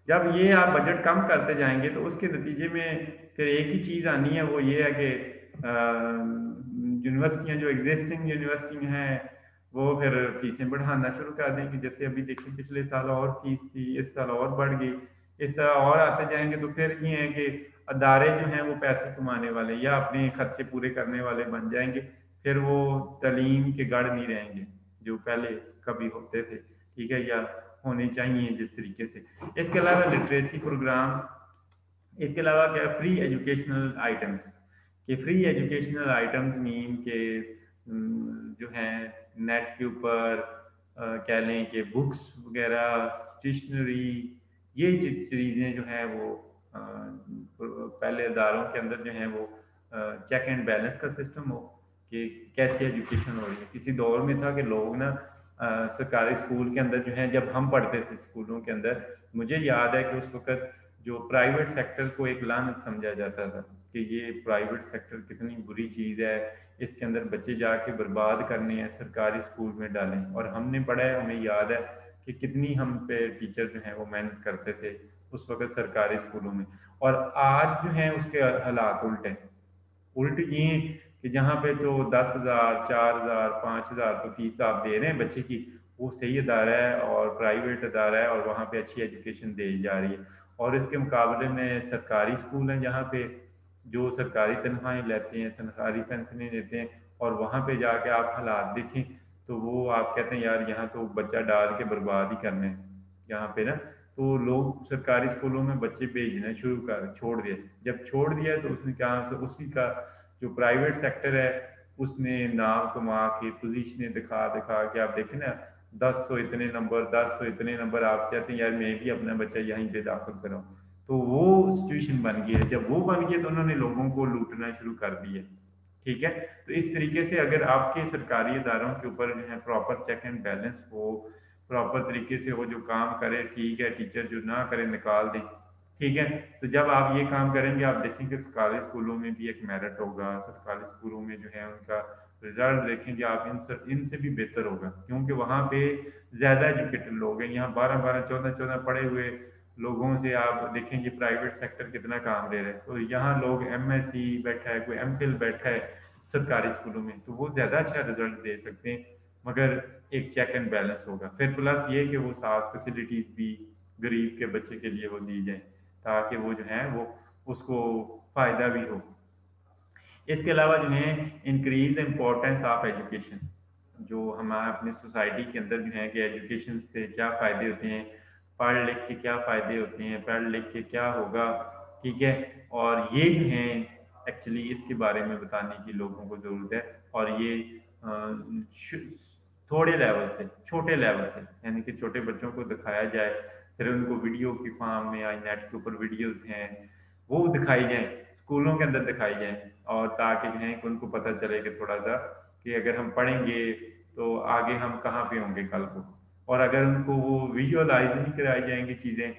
جب یہ آپ بجٹ کم کرتے جائیں گے تو اس کے نتیجے میں پھر ایک ہی چیز آنی ہے، وہ یہ ہے کہ یونیورسٹیاں جو ایگزسٹنگ یونیورسٹی ہیں وہ پھر فیسیں بڑھانا شروع کر دیں گے، جیسے ابھی دیکھیں پچھلے سال اور فیس تھی، اس سال اور بڑھ گئی، اس طرح اور آتے جائیں گے تو پھر یہ ہے کہ ادارے جو ہیں وہ پیسے کمانے والے یا اپنے خرچے پورے کرنے والے بن جائیں گے، پھر وہ تعلیم کے گڑھ نہیں رہیں گے جو پہلے کبھی ہوتے تھے، ٹھیک ہے، یا ہونے چاہیے جس طریقے سے۔ اس کے علاوہ لٹریسی پروگرام، اس کے علاوہ کیا فری ایجوکیشنل آئٹمس، کہ فری ایجوکیشنل آئٹمس مین کہ جو ہیں نیٹ کے اوپر کہہ لیں کہ بکس وغیرہ، اسٹیشنری، یہ چیزیں جو ہیں وہ پہلے اداروں کے اندر جو ہیں وہ چیک اینڈ بیلنس کا سسٹم ہو کہ کیسی ایجوکیشن ہو رہی ہے۔ کسی دور میں تھا کہ لوگ نا سرکاری اسکول کے اندر جو ہیں، جب ہم پڑھتے تھے اسکولوں کے اندر، مجھے یاد ہے کہ اس وقت جو پرائیویٹ سیکٹر کو ایک لعنت سمجھا جاتا تھا کہ یہ پرائیویٹ سیکٹر کتنی بری چیز ہے، اس کے اندر بچے جا کے برباد کرنے ہیں، سرکاری اسکول میں ڈالیں۔ اور ہم نے پڑھا ہے، ہمیں یاد ہے کہ کتنی ہم پہ ٹیچر جو ہیں وہ محنت کرتے تھے اس وقت سرکاری اسکولوں میں۔ اور آج جو ہیں اس کے حالات الٹ ہیں، الٹ یہ کہ جہاں پہ تو 10,000 4,000 5,000 تو فیس آپ دے رہے ہیں بچے کی، وہ صحیح ادارہ ہے اور پرائیویٹ ادارہ ہے اور وہاں پہ اچھی ایجوکیشن دی جا رہی ہے۔ اور اس کے مقابلے میں سرکاری اسکول ہیں جہاں پہ جو سرکاری تنخواہیں لیتے ہیں، سرکاری پینشنیں دیتے ہیں، اور وہاں پہ جا کے آپ حالات دیکھیں تو وہ آپ کہتے ہیں یار یہاں تو بچہ ڈال کے برباد ہی کرنے ہیں یہاں پہ نا۔ تو لوگ سرکاری اسکولوں میں بچے بھیجنا شروع کر چھوڑ دیا، جب چھوڑ دیا تو اس نے کیا، اسی کا جو پرائیویٹ سیکٹر ہے اس نے نام کما کے پوزیشنیں دکھا دکھا کے، آپ دیکھیں نا 10 سو اتنے نمبر، 10 سو اتنے نمبر، آپ کہتے ہیں یار میں بھی اپنا بچہ یہیں پہ داخل کراؤں۔ تو وہ سچویشن بن گئی ہے، جب وہ بن گئی تو انہوں نے لوگوں کو لوٹنا شروع کر دیا، ٹھیک ہے۔ تو اس طریقے سے اگر آپ کے سرکاری اداروں کے اوپر جو ہے proper check and balance who, proper طریقے سے وہ جو کام کرے ٹھیک ہے، ٹیچر جو نہ کرے نکال دیں، ٹھیک ہے، تو جب آپ یہ کام کریں گے آپ دیکھیں کہ سرکاری اسکولوں میں بھی ایک میرٹ ہوگا، سرکاری اسکولوں میں جو ہے ان کا رزلٹ دیکھیں گے آپ، ان سے بھی بہتر ہوگا، کیونکہ وہاں پہ زیادہ ایجوکیٹڈ لوگ ہیں۔ یہاں 12 12 14 14 پڑھے ہوئے لوگوں سے آپ دیکھیں گے پرائیویٹ سیکٹر کتنا کام دے رہے ہیں، تو یہاں لوگ ایم ایس سی بیٹھا ہے، کوئی ایم فل بیٹھا ہے سرکاری اسکولوں میں، تو وہ زیادہ اچھا رزلٹ دے سکتے ہیں، مگر ایک چیک اینڈ بیلنس ہوگا۔ پھر پلس یہ کہ وہ ساتھ فیسلٹیز بھی غریب کے بچے کے لیے وہ دی جائیں تاکہ وہ جو ہے وہ اس کو فائدہ بھی ہو۔ اس کے علاوہ جو ہے انکریز امپورٹینس آف ایجوکیشن، جو ہمارے اپنے سوسائٹی کے اندر جو ہے کہ ایجوکیشن سے کیا فائدے ہوتے ہیں، پڑھ لکھ کے کیا فائدے ہوتے ہیں، پڑھ لکھ کے کیا ہوگا، ٹھیک ہے، اور یہ جو ہیں ایکچولی اس کے بارے میں بتانے کی لوگوں کو ضرورت ہے۔ اور یہ تھوڑے لیول سے، چھوٹے لیول سے، یعنی کہ چھوٹے بچوں کو دکھایا جائے، پھر ان کو ویڈیو کی فارم میں یا نیٹ کے اوپر ویڈیوز ہیں وہ دکھائی جائیں، اسکولوں کے اندر دکھائی جائیں، اور تاکہ جو ہے کہ ان کو پتہ چلے کہ تھوڑا سا کہ اگر ہم پڑھیں گے تو آگے ہم کہاں پہ ہوں گے کل کو۔ اور اگر ان کو وہ ویژولائز نہیں کرائی جائیں گی چیزیں،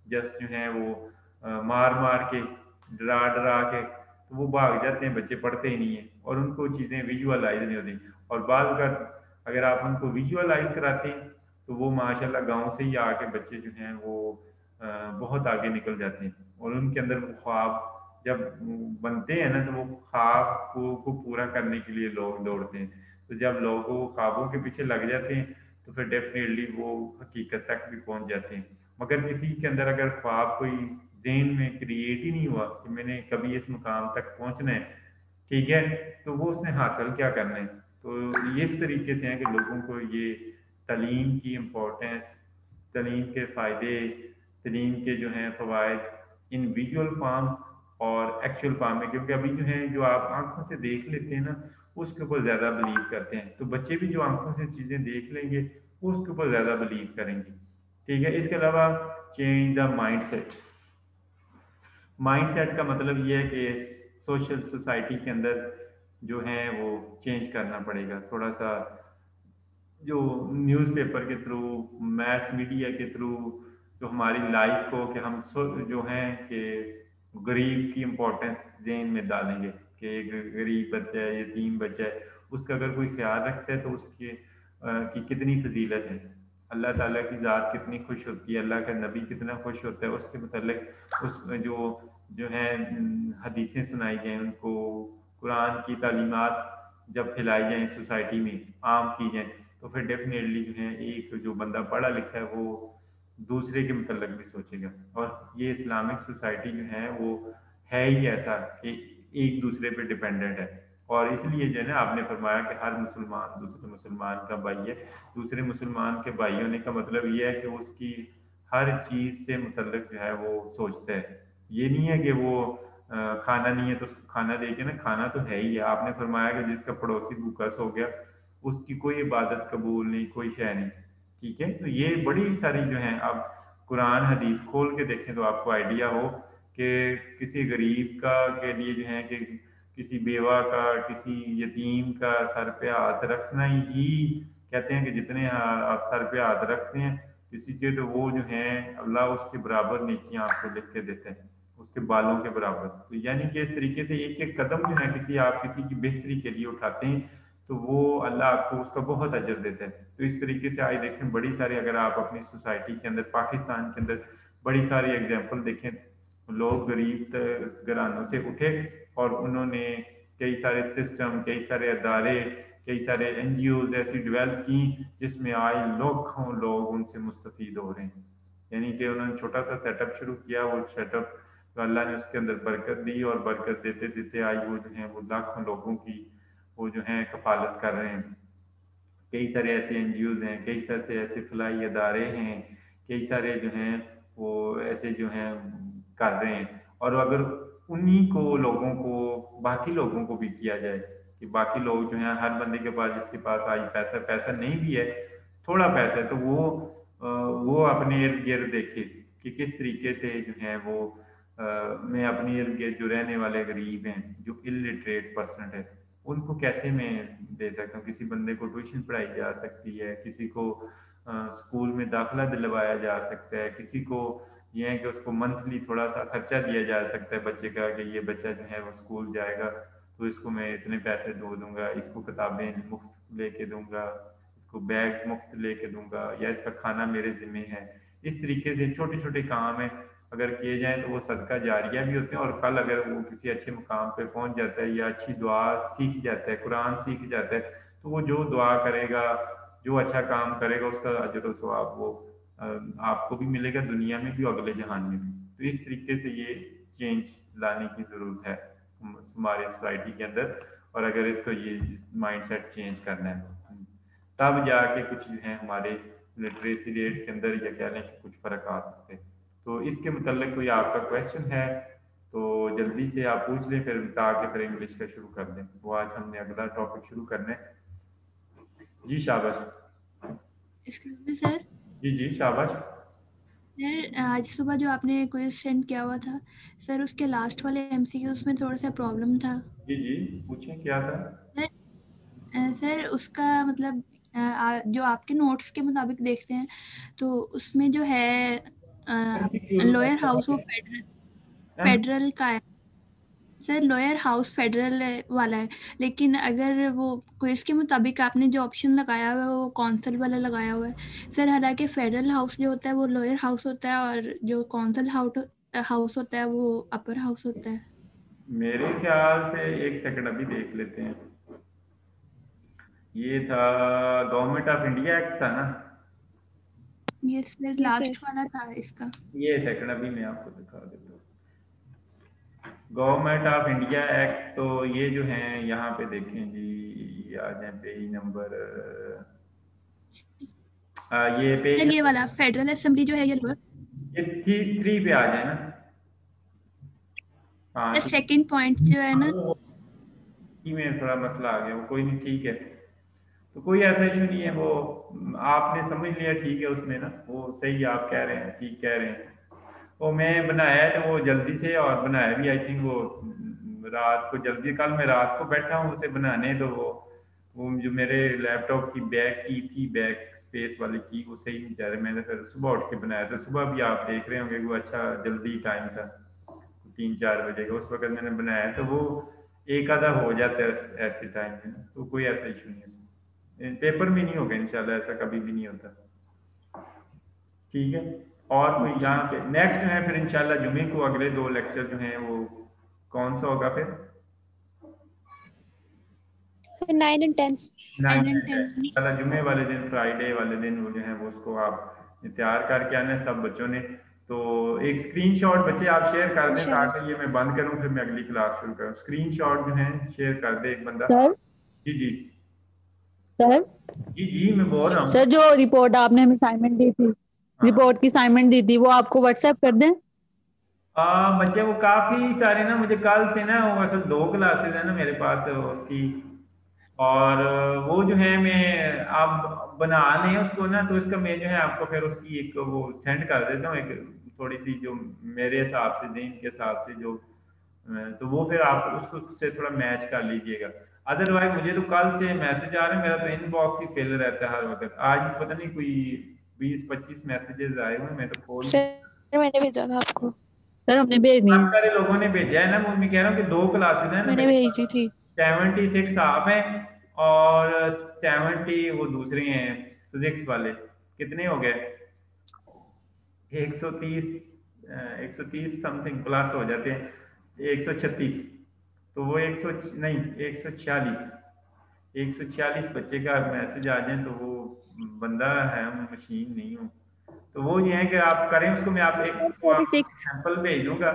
جسٹ جو ہیں وہ مار مار کے، ڈرا ڈرا کے، تو وہ بھاگ جاتے ہیں، بچے پڑھتے ہی نہیں ہیں اور ان کو چیزیں ویژولائز نہیں ہوتی۔ اور بعض اوقات اگر آپ ان کو ویژولائز کراتے ہیں تو وہ ماشاءاللہ گاؤں سے ہی آ کے بچے جو ہیں وہ بہت آگے نکل جاتے ہیں، اور ان کے اندر وہ خواب جب بنتے ہیں نا تو وہ خواب کو پورا کرنے کے لیے لوگ دوڑتے ہیں، تو جب لوگ وہ خوابوں کے پیچھے لگ جاتے ہیں تو پھر ڈیفینیٹلی وہ حقیقت تک بھی پہنچ جاتے ہیں۔ مگر کسی کے اندر اگر خواب کوئی ذہن میں کریٹ ہی نہیں ہوا کہ میں نے کبھی اس مقام تک پہنچنا ہے، ٹھیک ہے، تو وہ اس نے حاصل کیا کرنا ہے؟ تو یہ اس طریقے سے ہیں کہ لوگوں کو یہ تعلیم کی امپورٹینس، تعلیم کے فائدے، تعلیم کے جو ہیں فوائد ان ویژول فارم اور ایکچوئل فارم میں، کیونکہ ابھی جو ہیں جو آپ آنکھوں سے دیکھ لیتے ہیں نا اس کے اوپر زیادہ بلیو کرتے ہیں، تو بچے بھی جو آنکھوں سے چیزیں دیکھ لیں گے اس کے اوپر زیادہ بلیو کریں گے، ٹھیک ہے۔ اس کے علاوہ change the mindset, mindset کا مطلب یہ ہے کہ سوشل سوسائٹی کے اندر جو ہیں وہ چینج کرنا پڑے گا تھوڑا سا، جو نیوز پیپر کے تھرو، میس میڈیا کے تھرو جو ہماری لائف کو کہ ہم جو ہیں کہ غریب کی امپورٹینس ذہن میں ڈالیں گے کہ ایک غریب بچہ ہے، یتیم بچہ ہے، اس کا اگر کوئی خیال رکھتا ہے تو اس کی کتنی فضیلت ہے، اللہ تعالیٰ کی ذات کتنی خوش ہوتی ہے، اللہ کا نبی کتنا خوش ہوتا ہے، اس کے متعلق اس میں جو ہیں حدیثیں سنائی جائیں ان کو، قرآن کی تعلیمات جب پھیلائی جائیں سوسائٹی میں، عام کی جائیں، تو پھر ڈیفینیٹلی جو ہے ایک جو بندہ پڑھا لکھا ہے وہ دوسرے کے متعلق بھی سوچے گا. اور یہ اسلامک سوسائٹی جو ہے وہ ہے ہی ایسا کہ ایک دوسرے پہ ڈپینڈنٹ ہے. اور اس لیے جو ہے نا آپ نے فرمایا کہ ہر مسلمان دوسرے مسلمان کا بھائی ہے. دوسرے مسلمان کے بھائی ہونے کا مطلب یہ ہے کہ اس کی ہر چیز سے متعلق جو ہے وہ سوچتا ہے. یہ نہیں ہے کہ وہ کھانا نہیں ہے تو اس کو کھانا دے کے نا، کھانا تو ہے ہی ہے. آپ نے فرمایا کہ جس کا پڑوسی بھوکا سو گیا اس کی کوئی عبادت قبول نہیں، کوئی شے نہیں. ٹھیک ہے، تو یہ بڑی ساری جو ہیں، اب قرآن حدیث کھول کے دیکھیں تو آپ کو آئیڈیا ہو کہ کسی غریب کا کے لیے جو ہے کہ کسی بیوہ کا، کسی یتیم کا سر پہ ہاتھ رکھنا ہی کہتے ہیں کہ جتنے آپ سر پہ ہاتھ رکھتے ہیں کسی کے، تو وہ جو ہیں اللہ اس کے برابر نیکیاں آپ کو لکھ کے دیتے ہیں، اس کے بالوں کے برابر. تو یعنی کہ اس طریقے سے ایک ایک قدم جو ہے آپ کسی کی بہتری کے لیے اٹھاتے ہیں تو وہ اللہ آپ کو اس کا بہت اجر دیتا ہے. تو اس طریقے سے آئے دیکھیں بڑی ساری، اگر آپ اپنی سوسائٹی کے اندر، پاکستان کے اندر بڑی ساری ایگزامپل دیکھیں، لوگ غریب گھرانوں سے اٹھے اور انہوں نے کئی سارے سسٹم، کئی سارے ادارے، کئی سارے این جی اوز ایسی ڈیولپ کی جس میں آج لاکھوں لوگ ان سے مستفید ہو رہے ہیں. یعنی کہ انہوں نے چھوٹا سا سیٹ اپ شروع کیا، وہ سیٹ اپ تو اللہ نے اس کے اندر برکت دی، اور برکت دیتے دیتے آج وہ جو ہیں وہ لاکھوں لوگوں کی وہ جو ہیں کفالت کر رہے ہیں. کئی سارے ایسے این جی اوز ہیں، کئی سارے ایسے فلاحی ادارے ہیں، کئی سارے جو ہیں وہ ایسے جو ہیں کر رہے ہیں. اور اگر انہی کو لوگوں کو، باقی لوگوں کو بھی کیا جائے کہ باقی لوگ جو ہیں، ہر بندے کے پاس، جس کے پاس آج پیسہ نہیں بھی ہے، تھوڑا پیسہ ہے، تو وہ اپنے ارد گرد دیکھے کہ کس طریقے سے جو ہے وہ میں اپنے ارد گرد جو رہنے والے غریب ہیں، جو الٹریٹ پرسن ہے، ان کو کیسے میں دے سکتا ہوں. کسی بندے کو ٹیوشن پڑھائی جا سکتی ہے، کسی کو اسکول میں داخلہ دلوایا جا سکتا ہے، کسی کو یہ ہے کہ اس کو منتھلی تھوڑا سا خرچہ دیا جا سکتا ہے بچے کا، کہ یہ بچہ جو ہے وہ اسکول جائے گا تو اس کو میں اتنے پیسے دوں گا، اس کو کتابیں مفت لے کے دوں گا، اس کو بیگ مفت لے کے دوں گا، یا اس کا کھانا میرے ذمہ ہے. اس طریقے سے چھوٹے چھوٹے کام ہیں، اگر کیے جائیں تو وہ صدقہ جاریہ بھی ہوتے ہیں. اور کل اگر وہ کسی اچھے مقام پہ پہنچ جاتا ہے یا اچھی دعا سیکھ جاتا ہے، قرآن سیکھ جاتا ہے، تو وہ جو دعا کرے گا، جو اچھا کام کرے گا، اس کا اجر و ثواب وہ آپ کو بھی ملے گا، دنیا میں بھی اور اگلے جہان میں بھی. تو اس طریقے سے یہ چینج لانے کی ضرورت ہے ہمارے سوسائٹی کے اندر. اور اگر اس کو یہ مائنڈ سیٹ چینج کرنا ہے تب جا کے کچھ جو ہے ہمارے لٹریسی ریٹ کے اندر، یا کہہ لیں کہ کچھ فرق آ سکتے ہیں. تو اس کے متعلق کوئی آپ کا کویشچن ہے تو جلدی سے آپ پوچھ لیں، پھر تاکہ پھر انگلش کا شروع کر دیں. وہ آج ہم نے اگلا ٹاپک شروع کرنا ہے. جی شاباش. ایکسکیوز می سر. جی جی شاباش. سر آج صبح جو آپ نے کوئی سینڈ کیا ہوا تھا سر، اس کے لاسٹ والے ایم سی کیو اس میں تھوڑا سا پرابلم تھا. جی جی پوچھیں کیا تھا. سر اس کا مطلب جو آپ کے نوٹس کے مطابق دیکھتے ہیں تو اس میں جو ہے لوئر ہاؤس آف فیڈرل کا ہے سر. لوئر ہاؤس فیڈرل والا ہے، لیکن اگر وہ کوئز کے مطابق آپ نے جو آپشن لگایا ہوا ہے وہ کونسل والا لگایا ہوا ہے سر. حالانکہ فیڈرل ہاؤس جو ہوتا ہے وہ لوئر ہاؤس ہوتا ہے، اور جو کونسل ہاؤس ہوتا ہے وہ اپر ہاؤس ہوتا ہے. میرے خیال سے ایک سیکنڈ ابھی دیکھ لیتے ہیں. یہ تھا گورنمنٹ آف انڈیا ایکٹ تھا نا. یہ سر لاسٹ والا تھا اس کا. یہ سیکنڈ ابھی میں آپ کو دکھا دیتا ہوں. گورنمنٹ آف انڈیا ایکٹ، تو یہ جو ہیں یہاں پہ دیکھیں جی، آ جائیں پیج نمبر یہ پیج سر یہ والا فیڈرل اسمبلی جو ہے یہ لوئر. یہ 3 پہ آ جائیں نا. ہاں سیکنڈ پوائنٹ جو ہے نا میں تھوڑا مسئلہ آ گیا، وہ کوئی نہیں، ٹھیک ہے. تو کوئی ایسا ایشو نہیں ہے، وہ آپ نے سمجھ لیا، ٹھیک ہے. اس میں نا وہ صحیح آپ کہہ رہے ہیں، ٹھیک کہہ رہے ہیں. وہ میں بنایا ہے تو وہ جلدی سے، اور بنایا بھی آئی تھنک وہ رات کو جلدی، کل میں رات کو بیٹھا ہوں اسے بنانے، تو وہ جو میرے لیپ ٹاپ کی بیک کی تھی، بیک اسپیس والی کی، وہ صحیح نہیں جا رہا. میں نے پھر صبح اٹھ کے بنایا تھا. صبح بھی آپ دیکھ رہے ہوں گے وہ اچھا جلدی ٹائم تھا، 3-4 بجے کا اس وقت میں نے بنایا. تو وہ ایک آدھا ہو جاتا ہے ایسے ٹائم میں، تو کوئی ایسا ایشو نہیں ہے. پیپر میں نہیں ہوگا انشاءاللہ، ایسا کبھی بھی نہیں ہوتا. ٹھیک ہے. اور کوئی یہاں پہ نیکسٹ جو ہے پھر انشاءاللہ جمعے کو اگلے 2 لیکچر جو ہیں وہ کون سا ہوگا پھر؟ 9 and 10. 9 and 10. جمعے والے دن فرائیڈے والے دن وہ جو ہے وہ اس کو آپ تیار کر کے آنا سب بچوں نے. تو ایک اسکرین شاٹ بچے آپ شیئر کر دیں تاکہ یہ میں بند کروں پھر میں اگلی کلاس شروع کروں. اسکرین شاٹ جو ہے شیئر کر دے ایک بندہ. جی جی سر جی میں بول رہا ہوں سر جو رپورٹ آپ نے ہمیں اسائنمنٹ دی تھی رپورٹ کی اسائنمنٹ دی تھی وہ آپ کو واٹس ایپ کر دیں. بچے وہ کافی سارے نا مجھے کل سے نا وہ اصل 2 کلاسز ہیں نا میرے پاس اس کی اور وہ جو ہے میں آپ بنا لیں اس کو نا تو اس کا میں جو ہے آپ کو پھر اس کی ایک وہ سینڈ کر دیتا ہوں ایک تھوڑی سی جو میرے حساب سے دیں کے حساب سے جو تو وہ پھر آپ اس کو سے تھوڑا میچ کر لیجئے گا. ادروائز مجھے تو کل سے میسج آ رہے ہیں میرا تو ان باکس ہی فل رہتا ہے ہر وقت. آج پتہ نہیں کوئی 20-25 میسیجز آئے ہوئے میں تو کھول میں نے بھیجا تھا آپ کو. سر ہم نے بھیجنی بہت سارے لوگوں نے بھیجا ہے نا. میں کہہ رہا ہوں کہ 2 کلاسز ہیں نا میں نے بھیجی تھی 76 آپ ہیں اور 70 وہ دوسرے ہیں فزکس والے. کتنے ہو گئے 130 سم تھنگ پلس ہو جاتے ہیں 136 تو وہ 146 بچے کا میسج آ جائیں تو وہ بندہ ہے مشین نہیں ہوں. تو وہ یہ ہے کہ آپ کریں اس کو میں آپ ایک سیمپل بھیج دوں گا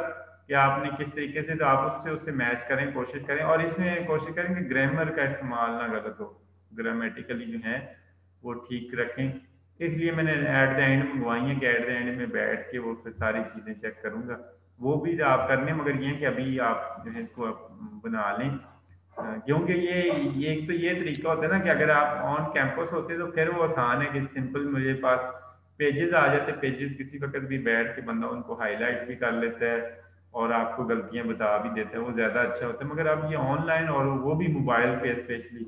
کہ آپ نے کس طریقے سے تو آپ اس سے میچ کریں کوشش کریں اور اس میں کوشش کریں کہ گرامر کا استعمال نہ غلط ہو. گرامیٹیکلی جو ہے وہ ٹھیک رکھیں. اس لیے میں نے ایٹ دا اینڈ منگوائی ہیں کہ ایٹ دا اینڈ میں بیٹھ کے وہ پھر ساری چیزیں چیک کروں گا. وہ بھی آپ کرنے مگر یہ کہ ابھی آپ جو ہے اس کو بنا لیں کیونکہ یہ ایک تو یہ طریقہ ہوتا ہے نا کہ اگر آپ آن کیمپس ہوتے تو پھر وہ آسان ہے کہ سمپل میرے پاس پیجز آ جاتے پیجز کسی وقت بھی بیٹھ کے بندہ ان کو ہائی لائٹ بھی کر لیتا ہے اور آپ کو غلطیاں بتا بھی دیتے ہیں وہ زیادہ اچھا ہوتا ہے. مگر اب یہ آن لائن اور وہ بھی موبائل پہ اسپیشلی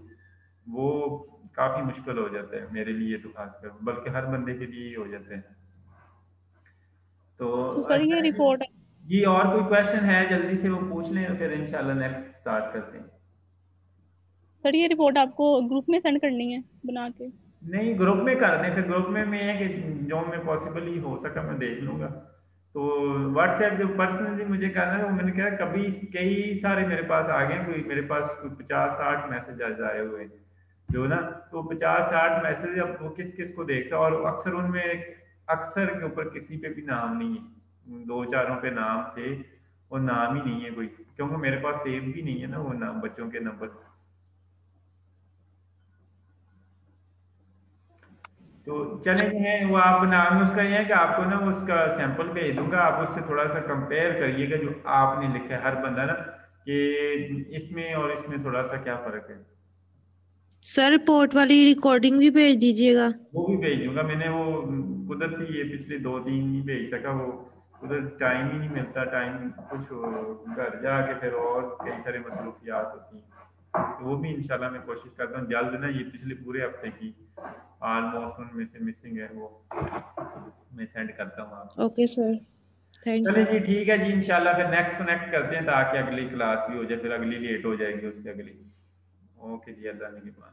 وہ کافی مشکل ہو جاتا ہے میرے لیے تو خاص کر بلکہ ہر بندے کے لیے ہی ہو جاتے ہیں. تو سر یہ رپورٹ جی اور کوئی کویشچن ہے جلدی سے وہ پوچھ لیں پھر انشاءاللہ نیکسٹ سٹارٹ کرتے ہیں. سر یہ رپورٹ آپ کو گروپ میں سینڈ کرنی ہے بنا کے؟ نہیں گروپ میں کر دیں پھر گروپ میں ہے کہ جو میں پاسبل ہی ہو سکا میں دیکھ لوں گا. تو واٹس ایپ جو پرسنلی مجھے کرنا ہے وہ میں نے کہا کبھی کئی سارے میرے پاس آ گئے کوئی میرے پاس 50-60 میسیجز آئے ہوئے جو نا تو 50-60 میسیج اب وہ کس کس کو دیکھتا اور اکثر ان میں اکثر کے اوپر کسی پہ بھی نام نہیں ہے. 2-4 پہ نام تھے اور نام ہی نہیں ہے کوئی کیونکہ میرے پاس سیو بھی نہیں ہے نا وہ نام بچوں کے نمبر. تو چلیں جو ہے وہ آپ نام اس کا یہ ہے کہ آپ کو نا اس کا سیمپل بھیج دوں گا آپ اس سے تھوڑا سا کمپیئر کریے گا جو آپ نے لکھا ہے ہر بندہ نا کہ اس میں اور اس میں تھوڑا سا کیا فرق ہے. سر رپورٹ والی ریکارڈنگ بھی بھیج دیجیے گا. وہ بھی بھیج دوں گا. میں نے وہ قدرتی یہ پچھلے 2-3 نہیں بھیج سکا وہ ادھر ٹائم ہی نہیں ملتا. ٹائم کچھ گھر جا کے پھر اور کئی سارے مصروفیات ہوتی ہیں تو وہ بھی انشاءاللہ میں کوشش کرتا ہوں جلد نا یہ پچھلے پورے ہفتے کی آلموسٹ ان میں سے مسنگ ہے وہ میں سینڈ کرتا ہوں آپ. اوکے سر تھینک چلیں یو. جی ٹھیک ہے جی انشاءاللہ پھر نیکسٹ کنیکٹ کرتے ہیں تاکہ اگلی کلاس بھی ہو جائے پھر اگلی لیٹ ہو جائے گی اس سے اگلی. اوکے جی اللہ نگہبان.